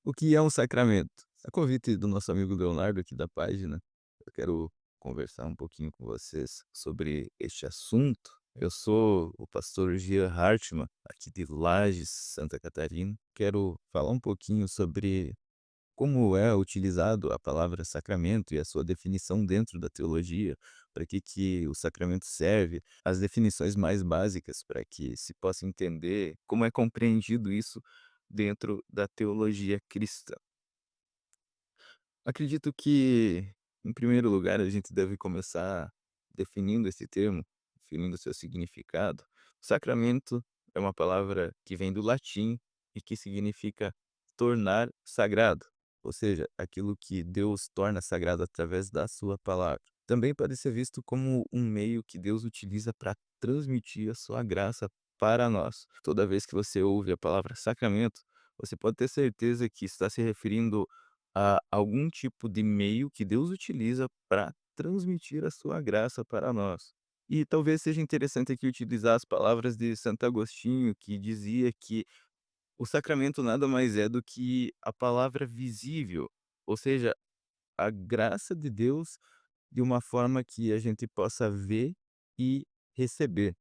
O que é um sacramento? A convite do nosso amigo Leonardo aqui da página, eu quero conversar um pouquinho com vocês sobre este assunto. Eu sou o pastor Gia Hartmann, aqui de Lages, Santa Catarina. Quero falar um pouquinho sobre como é utilizado a palavra sacramento e a sua definição dentro da teologia, para que o sacramento serve, as definições mais básicas para que se possa entender como é compreendido isso dentro da teologia cristã. Acredito que, em primeiro lugar, a gente deve começar definindo esse termo, definindo seu significado. Sacramento é uma palavra que vem do latim e que significa tornar sagrado, ou seja, aquilo que Deus torna sagrado através da sua palavra. Também pode ser visto como um meio que Deus utiliza para transmitir a sua graça para nós. Toda vez que você ouve a palavra sacramento, você pode ter certeza que está se referindo a algum tipo de meio que Deus utiliza para transmitir a sua graça para nós. E talvez seja interessante aqui utilizar as palavras de Santo Agostinho, que dizia que o sacramento nada mais é do que a palavra visível, ou seja, a graça de Deus de uma forma que a gente possa ver e receber.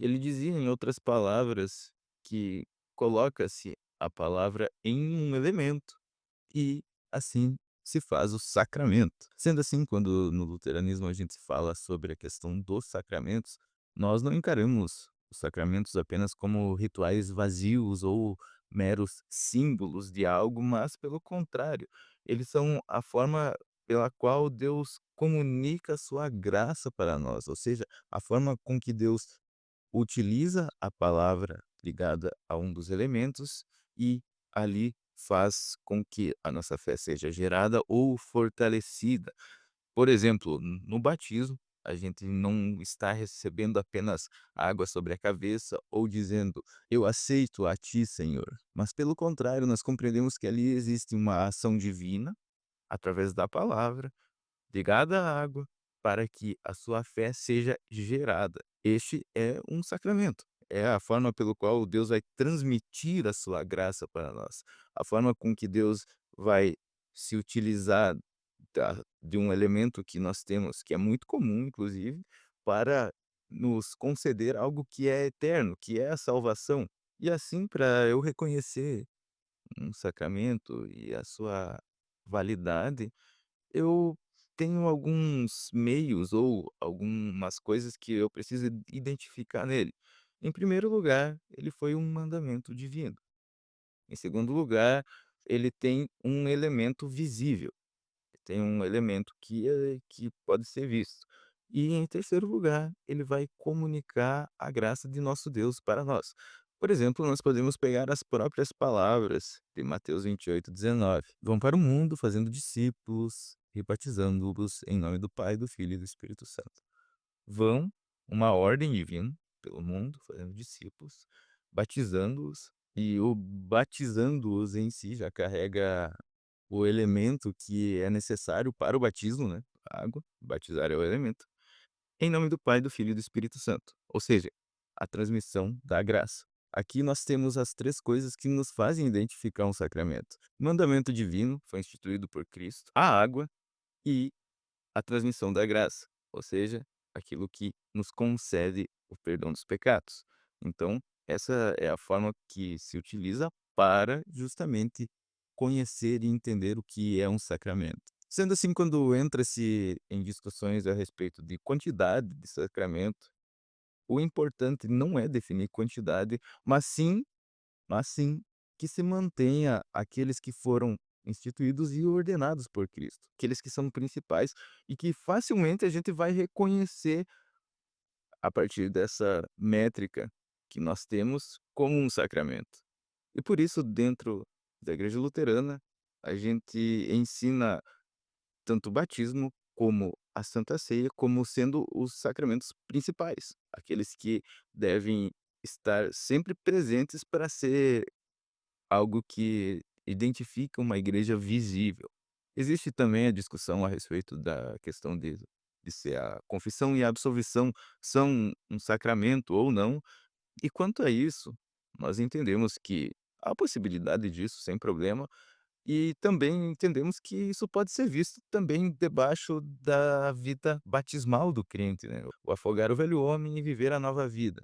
Ele dizia, em outras palavras, que coloca-se a palavra em um elemento e assim se faz o sacramento. Sendo assim, quando no luteranismo a gente fala sobre a questão dos sacramentos, nós não encaramos os sacramentos apenas como rituais vazios ou meros símbolos de algo, mas pelo contrário, eles são a forma pela qual Deus comunica a sua graça para nós, ou seja, a forma com que Deus utiliza a palavra ligada a um dos elementos e ali faz com que a nossa fé seja gerada ou fortalecida. Por exemplo, no batismo, a gente não está recebendo apenas água sobre a cabeça ou dizendo: "Eu aceito a ti, Senhor", mas pelo contrário, nós compreendemos que ali existe uma ação divina, através da palavra, ligada à água, para que a sua fé seja gerada. Este é um sacramento. É a forma pelo qual Deus vai transmitir a sua graça para nós. A forma com que Deus vai se utilizar de um elemento que nós temos, que é muito comum, inclusive, para nos conceder algo que é eterno, que é a salvação. E assim, para eu reconhecer um sacramento e a sua validade, eu tenho alguns meios ou algumas coisas que eu preciso identificar nele. Em primeiro lugar, ele foi um mandamento divino. Em segundo lugar, ele tem um elemento visível, tem um elemento que pode ser visto. E em terceiro lugar, ele vai comunicar a graça de nosso Deus para nós. Por exemplo, nós podemos pegar as próprias palavras de Mateus 28:19. Vão para o mundo fazendo discípulos e batizando-os em nome do Pai, do Filho e do Espírito Santo. Vão, uma ordem divina, pelo mundo, fazendo discípulos, batizando-os, e o batizando-os em si já carrega o elemento que é necessário para o batismo, né, a água, batizar é o elemento, em nome do Pai, do Filho e do Espírito Santo, ou seja, a transmissão da graça. Aqui nós temos as 3 coisas que nos fazem identificar um sacramento. O mandamento divino foi instituído por Cristo, a água e a transmissão da graça, ou seja, aquilo que nos concede o perdão dos pecados. Então, essa é a forma que se utiliza para justamente conhecer e entender o que é um sacramento. Sendo assim, quando entra-se em discussões a respeito de quantidade de sacramento, o importante não é definir quantidade, mas sim que se mantenha aqueles que foram instituídos e ordenados por Cristo, aqueles que são principais e que facilmente a gente vai reconhecer a partir dessa métrica que nós temos como um sacramento. E por isso, dentro da igreja luterana, a gente ensina tanto o batismo como a Santa Ceia como sendo os sacramentos principais, aqueles que devem estar sempre presentes para ser algo que identifica uma igreja visível. Existe também a discussão a respeito da questão de se a confissão e a absolvição são um sacramento ou não, e quanto a isso, nós entendemos que há possibilidade disso sem problema, E também entendemos que isso pode ser visto também debaixo da vida batismal do crente, né, o afogar o velho homem e viver a nova vida.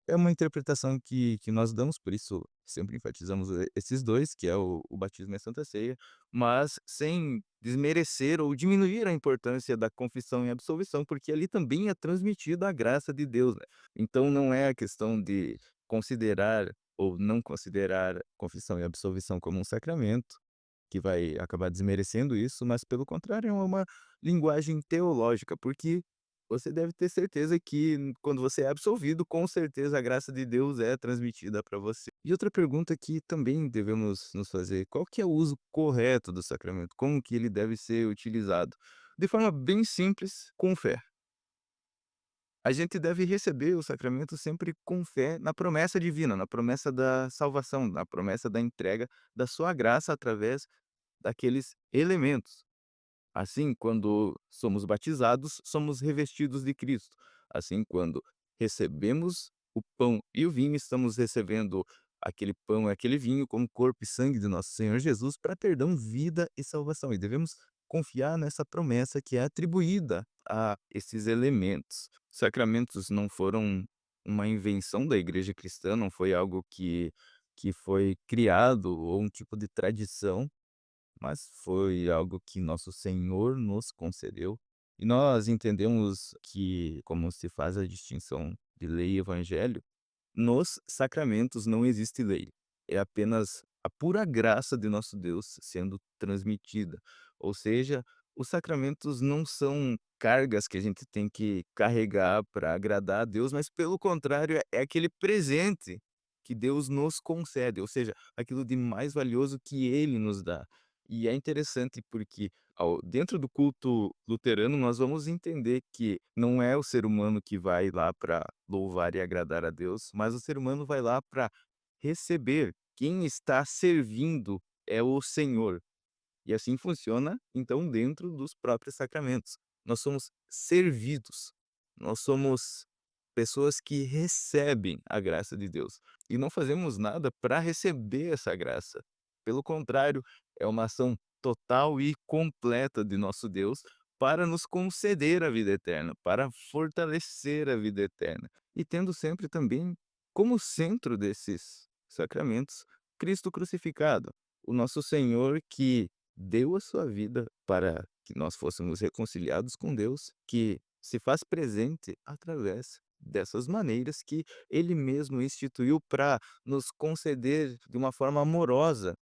É uma interpretação que nós damos, por isso sempre enfatizamos esses 2, que é o batismo e a Santa Ceia, mas sem desmerecer ou diminuir a importância da confissão e absolvição, porque ali também é transmitida a graça de Deus, né. Então não é a questão de considerar ou não considerar confissão e absolvição como um sacramento, que vai acabar desmerecendo isso, mas pelo contrário, é uma linguagem teológica, porque você deve ter certeza que quando você é absolvido, com certeza a graça de Deus é transmitida para você. E outra pergunta que também devemos nos fazer, qual que é o uso correto do sacramento? Como que ele deve ser utilizado? De forma bem simples, com fé. A gente deve receber o sacramento sempre com fé na promessa divina, na promessa da salvação, na promessa da entrega da sua graça através daqueles elementos. Assim, quando somos batizados, somos revestidos de Cristo. Assim, quando recebemos o pão e o vinho, estamos recebendo aquele pão e aquele vinho como corpo e sangue de nosso Senhor Jesus para perdão, vida e salvação. E devemos confiar nessa promessa que é atribuída a esses elementos. Sacramentos não foram uma invenção da igreja cristã, não foi algo que foi criado ou um tipo de tradição, mas foi algo que nosso Senhor nos concedeu, e nós entendemos que, como se faz a distinção de lei e evangelho, nos sacramentos não existe lei, é apenas a pura graça de nosso Deus sendo transmitida. Ou seja, os sacramentos não são cargas que a gente tem que carregar para agradar a Deus, mas pelo contrário, é aquele presente que Deus nos concede, ou seja, aquilo de mais valioso que Ele nos dá. E é interessante porque ao dentro do culto luterano, nós vamos entender que não é o ser humano que vai lá para louvar e agradar a Deus, mas o ser humano vai lá para receber. Quem está servindo é o Senhor. E assim funciona, então, dentro dos próprios sacramentos. Nós somos servidos, nós somos pessoas que recebem a graça de Deus e não fazemos nada para receber essa graça. Pelo contrário, é uma ação total e completa de nosso Deus para nos conceder a vida eterna, para fortalecer a vida eterna. E tendo sempre também como centro desses sacramentos Cristo crucificado, o nosso Senhor que deu a sua vida para que nós fôssemos reconciliados com Deus, que se faz presente através dessas maneiras que ele mesmo instituiu para nos conceder de uma forma amorosa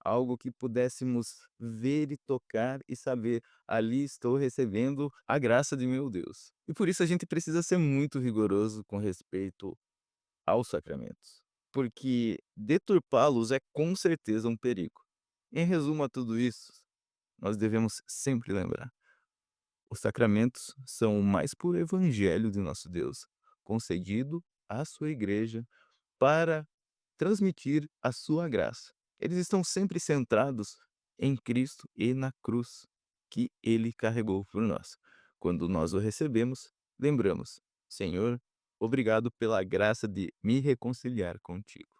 algo que pudéssemos ver e tocar e saber: "Ali estou recebendo a graça de meu Deus". E por isso a gente precisa ser muito rigoroso com respeito aos sacramentos, porque deturpá-los é com certeza um perigo. Em resumo a tudo isso, nós devemos sempre lembrar: os sacramentos são o mais puro evangelho de nosso Deus, concedido à sua igreja para transmitir a sua graça. Eles estão sempre centrados em Cristo e na cruz que ele carregou por nós. Quando nós o recebemos, lembramos: Senhor, obrigado pela graça de me reconciliar contigo.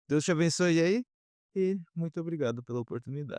Deus te abençoe aí e muito obrigado pela oportunidade.